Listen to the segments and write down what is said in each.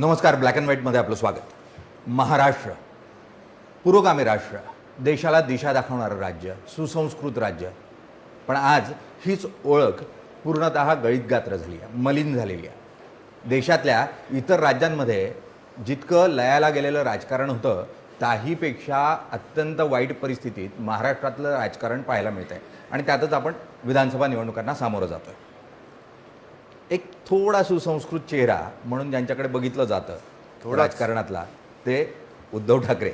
नमस्कार. Black and व्हाईटमध्ये आपलं स्वागत. महाराष्ट्र पुरोगामी राष्ट्र, देशाला दिशा दाखवणारं राज्य, सुसंस्कृत राज्य. पण आज हीच ओळख पूर्णतः गळीतगात्र झाली आहे, मलिन झालेली आहे. देशातल्या इतर राज्यांमध्ये जितकं लयाला गेलेलं राजकारण होतं त्याहीपेक्षा अत्यंत वाईट परिस्थितीत महाराष्ट्रातलं राजकारण पाहायला मिळतं आहे. आणि त्यातच आपण विधानसभा निवडणुकांना सामोरं जातो आहे. एक थोडा सुसंस्कृत चेहरा म्हणून ज्यांच्याकडे बघितलं जातं राजकारणातला ते उद्धव ठाकरे.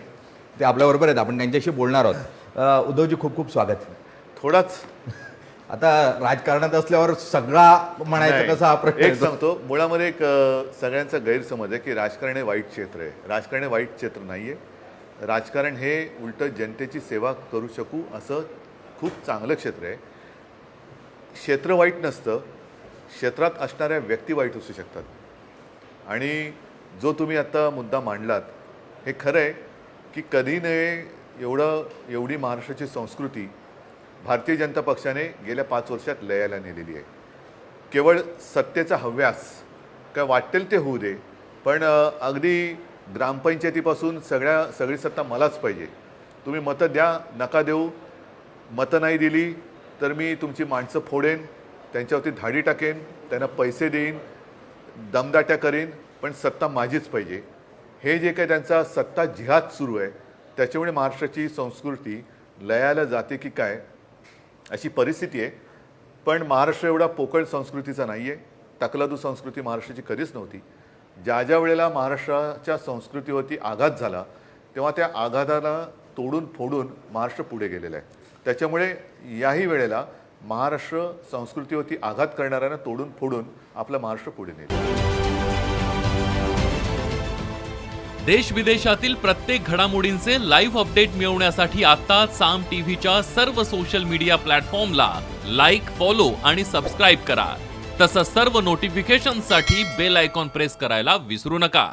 ते आपल्याबरोबर आहेत, आपण त्यांच्याशी बोलणार आहोत. उद्धवजी, खूप खूप स्वागत. थोडाच आता राजकारणात असल्यावर सगळा म्हणायचं कसं हा प्रश्न एक येतो. सांगतो, मुळामध्ये एक सगळ्यांचा गैरसमज आहे की राजकारण हे वाईट क्षेत्र आहे. राजकारण हे वाईट क्षेत्र नाही आहे. राजकारण हे उलट जनतेची सेवा करू शकू असं खूप चांगलं क्षेत्र आहे. क्षेत्र वाईट नसतं, क्षेत्रात असणाऱ्या व्यक्ती वाईट असू शकतात. आणि जो तुम्ही आता मुद्दा मांडलात हे खरं आहे की कधी नये एवढी महाराष्ट्राची संस्कृती भारतीय जनता पक्षाने गेल्या 5 वर्षात लयाला नेलेली आहे. केवळ सत्तेचा हव्यास, काय वाटेल ते होऊ दे, पण अगदी ग्रामपंचायतीपासून सगळी सत्ता मलाच पाहिजे. तुम्ही मतं द्या, नका देऊ. मतं नाही दिली तर मी तुमची माणसं फोडेन, त्यांच्यावरती धाडी टाकेन, त्यांना पैसे देईन, दमदाट्या करेन, पण सत्ता माझीच पाहिजे. हे जे काही त्यांचा सत्ता जिहाद सुरू आहे त्याच्यामुळे महाराष्ट्राची संस्कृती लयाला जाते की काय अशी परिस्थिती आहे. पण महाराष्ट्र एवढा पोकळ संस्कृतीचा नाही आहे. तकलादू संस्कृती महाराष्ट्राची कधीच नव्हती. ज्या वेळेला महाराष्ट्राच्या संस्कृतीवरती आघात झाला तेव्हा त्या आघाताला तोडून फोडून महाराष्ट्र पुढे गेलेला आहे. त्याच्यामुळे याही वेळेला महाराष्ट्र संस्कृतीवरती आघात करणाऱ्यांना तोडून फोडून आपला महाराष्ट्र पुढे नेतो. देश विदेशातील प्रत्येक घडामोडींचे लाईव्ह अपडेट मिळवण्यासाठी आता साम टीव्हीच्या सर्व सोशल मीडिया प्लॅटफॉर्मला लाईक, फॉलो आणि सबस्क्राईब करा. तसंच सर्व नोटिफिकेशनसाठी बेल आयकॉन प्रेस करायला विसरू नका.